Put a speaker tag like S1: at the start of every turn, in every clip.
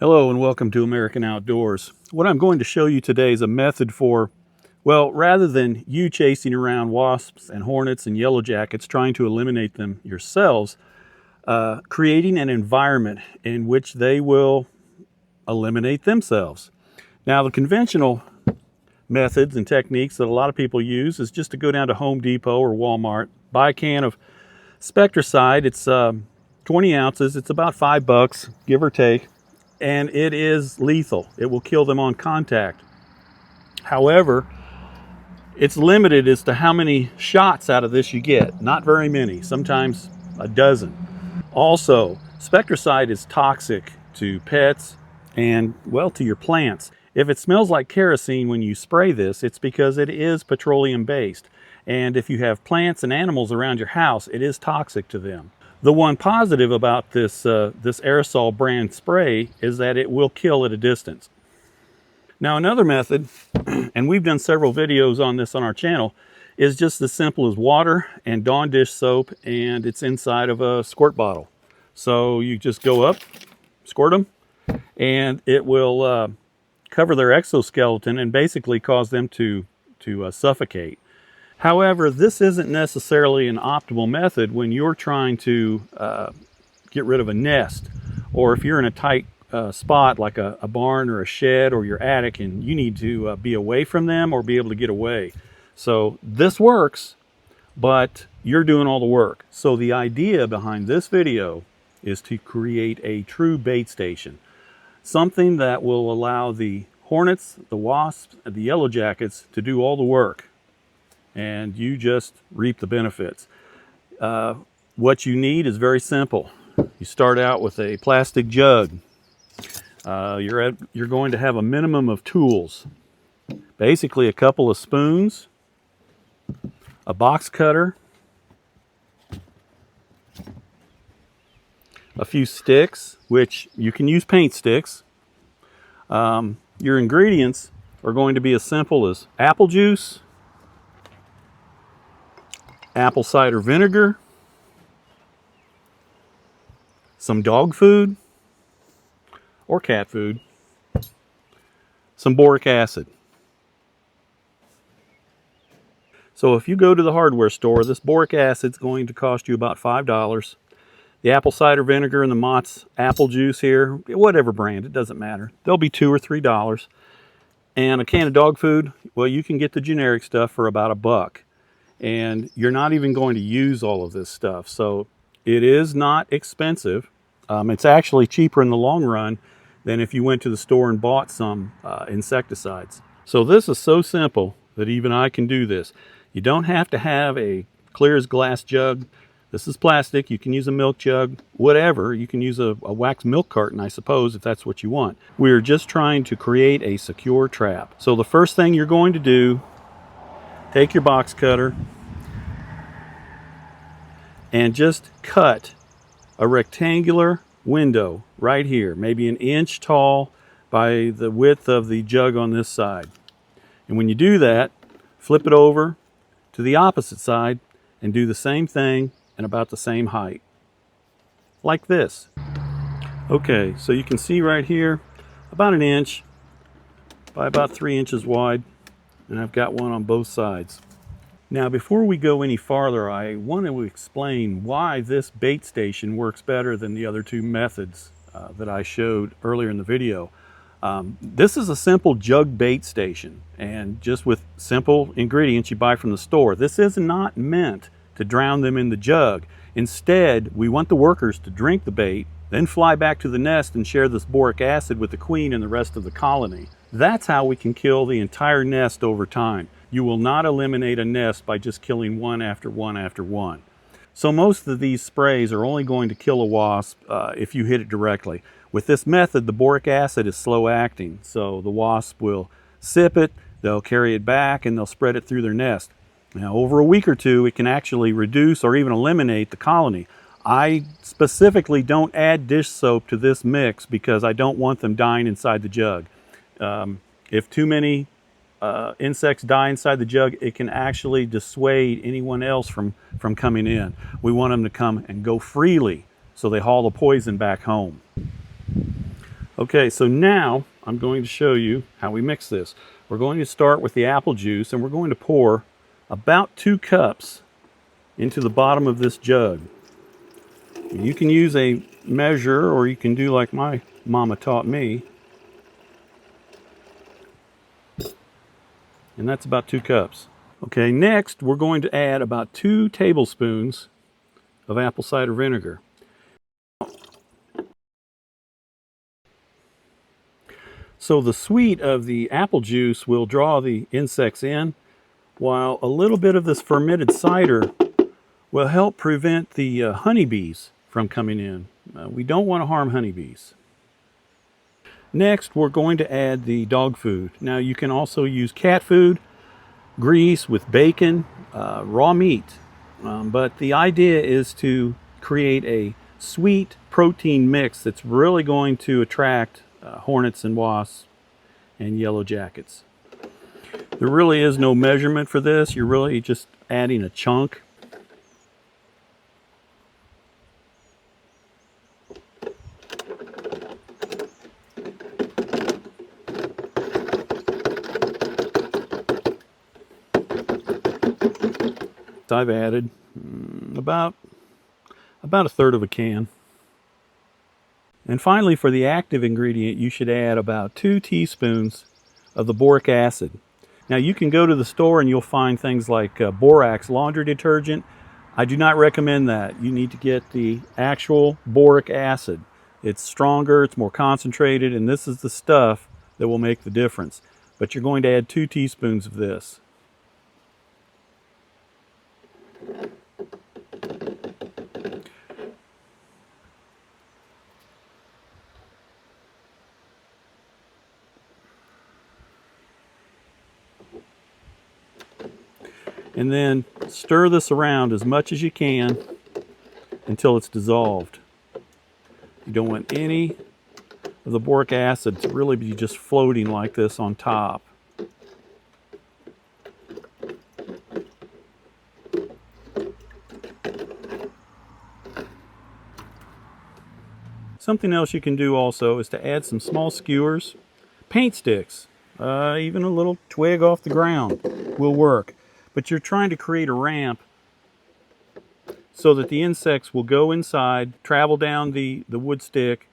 S1: Hello and welcome to American Outdoors. What I'm going to show you today is a method for, well, rather than you chasing around wasps and hornets and yellow jackets trying to eliminate them yourselves, creating an environment in which they will eliminate themselves. Now, the conventional methods and techniques that a lot of people use is just to go down to Home Depot or Walmart, buy a can of Spectricide. It's 20 ounces. It's about $5, give or take. And it is lethal. It will kill them on contact. However, it's limited as to how many shots out of this you get. Not very many, sometimes a dozen. Also, Spectricide is toxic to pets and, well, to your plants. If it smells like kerosene when you spray this, it's because it is petroleum based. And if you have plants and animals around your house, it is toxic to them. The one positive about this aerosol brand spray is that it will kill at a distance. Now, another method, and we've done several videos on this on our channel, is just as simple as water and Dawn dish soap, and it's inside of a squirt bottle. So you just go up, squirt them, and it will cover their exoskeleton and basically cause them to suffocate. However, this isn't necessarily an optimal method when you're trying to get rid of a nest, or if you're in a tight spot like a barn or a shed or your attic and you need to be away from them or be able to get away. So this works, but you're doing all the work. So the idea behind this video is to create a true bait station, something that will allow the hornets, the wasps, and the yellow jackets to do all the work, and you just reap the benefits. What you need is very simple. You start out with a plastic jug. You're going to have a minimum of tools. Basically a couple of spoons, a box cutter, a few sticks, which you can use paint sticks. Your ingredients are going to be as simple as apple juice, apple cider vinegar, some dog food or cat food, some boric acid. So if you go to the hardware store, this boric acid is going to cost you about $5. The apple cider vinegar and the Mott's apple juice here, whatever brand, it doesn't matter. They'll be $2 or $3. And a can of dog food, well, you can get the generic stuff for about $1. And you're not even going to use all of this stuff. So it is not expensive. It's actually cheaper in the long run than if you went to the store and bought some insecticides. So this is so simple that even I can do this. You don't have to have a clear as glass jug. This is plastic. You can use a milk jug, whatever. You can use a wax milk carton, I suppose, if that's what you want. We're just trying to create a secure trap. So the first thing you're going to do, take your box cutter and just cut a rectangular window right here, maybe an inch tall by the width of the jug on this side. And when you do that, flip it over to the opposite side and do the same thing and about the same height, like this. Okay, so you can see right here, about an inch by about 3 inches wide, and I've got one on both sides. Now, before we go any farther, I want to explain why this bait station works better than the other two methods that I showed earlier in the video. This is a simple jug bait station, and just with simple ingredients you buy from the store. This is not meant to drown them in the jug. Instead, we want the workers to drink the bait, then fly back to the nest and share this boric acid with the queen and the rest of the colony. That's how we can kill the entire nest over time. You will not eliminate a nest by just killing one after one after one. So most of these sprays are only going to kill a wasp if you hit it directly. With this method, the boric acid is slow acting, so the wasp will sip it, they'll carry it back, and they'll spread it through their nest. Now, over a week or two, it can actually reduce or even eliminate the colony. I specifically don't add dish soap to this mix because I don't want them dying inside the jug. If too many insects die inside the jug, it can actually dissuade anyone else from coming in. We want them to come and go freely so they haul the poison back home. Okay, so now I'm going to show you how we mix this. We're going to start with the apple juice, and we're going to pour about 2 cups into the bottom of this jug. You can use a measure, or you can do like my mama taught me. And that's about 2 cups. Okay, next we're going to add about 2 tablespoons of apple cider vinegar. So the sweet of the apple juice will draw the insects in, while a little bit of this fermented cider will help prevent the honeybees from coming in. We don't want to harm honeybees. Next, we're going to add the dog food. Now you can also use cat food, grease with bacon, raw meat. But the idea is to create a sweet protein mix that's really going to attract hornets and wasps and yellow jackets. There really is no measurement for this. You're really just adding a chunk. I've added about 1/3 of a can. And finally, for the active ingredient, you should add about 2 teaspoons of the boric acid. Now you can go to the store and you'll find things like borax laundry detergent. I do not recommend that. You need to get the actual boric acid. It's stronger, it's more concentrated, and this is the stuff that will make the difference. But you're going to add 2 teaspoons of this. And then stir this around as much as you can until it's dissolved. You don't want any of the boric acid to really be just floating like this on top. Something else you can do also is to add some small skewers, paint sticks, even a little twig off the ground will work. But you're trying to create a ramp so that the insects will go inside, travel down the wood stick,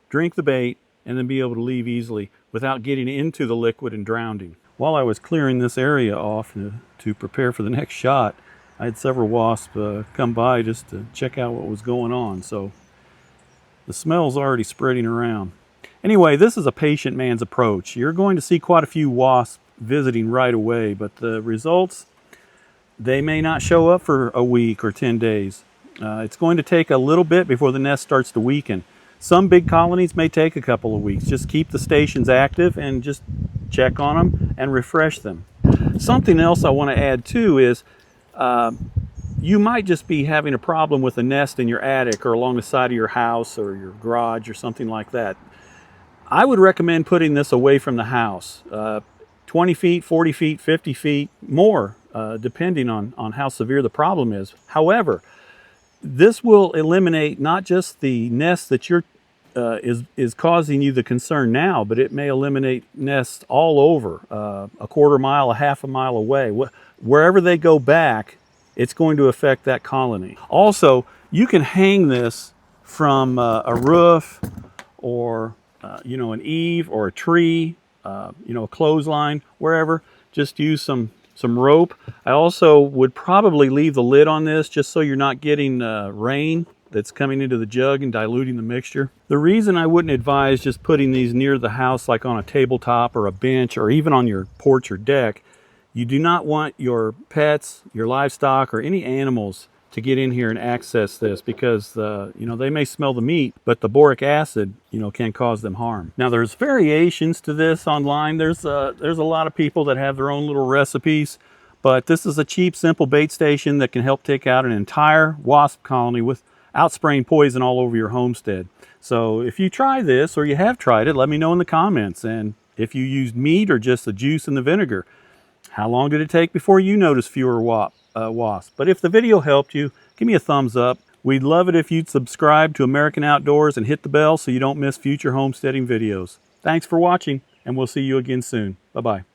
S1: drink the bait, and then be able to leave easily without getting into the liquid and drowning. While I was clearing this area off to prepare for the next shot, I had several wasps come by just to check out what was going on. So the smell's already spreading around. Anyway, this is a patient man's approach. You're going to see quite a few wasps visiting right away, but the results, they may not show up for a week or 10 days. It's going to take a little bit before the nest starts to weaken. Some big colonies may take a couple of weeks. Just keep the stations active and just check on them and refresh them. Something else I want to add too is you might just be having a problem with a nest in your attic or along the side of your house or your garage or something like that. I would recommend putting this away from the house. 20 feet, 40 feet, 50 feet, more, depending on how severe the problem is. However, this will eliminate not just the nest that is causing you the concern now, but it may eliminate nests all over, a quarter mile, a half a mile away. Wherever they go back, it's going to affect that colony. Also, you can hang this from a roof or an eave or a tree, a clothesline, wherever. Just use some rope. I also would probably leave the lid on this just so you're not getting rain that's coming into the jug and diluting the mixture. The reason I wouldn't advise just putting these near the house, like on a tabletop or a bench or even on your porch or deck, you do not want your pets, your livestock, or any animals to get in here and access this, because they may smell the meat, but the boric acid can cause them harm. Now there's variations to this online. There's a lot of people that have their own little recipes, but this is a cheap, simple bait station that can help take out an entire wasp colony without spraying poison all over your homestead. So if you try this, or you have tried it, let me know in the comments. And if you used meat or just the juice and the vinegar, how long did it take before you noticed fewer wasps? But if the video helped you, give me a thumbs up, We'd love it if you'd subscribe to American Outdoors and hit the bell so you don't miss future homesteading videos. Thanks for watching, and we'll see you again soon. Bye-bye.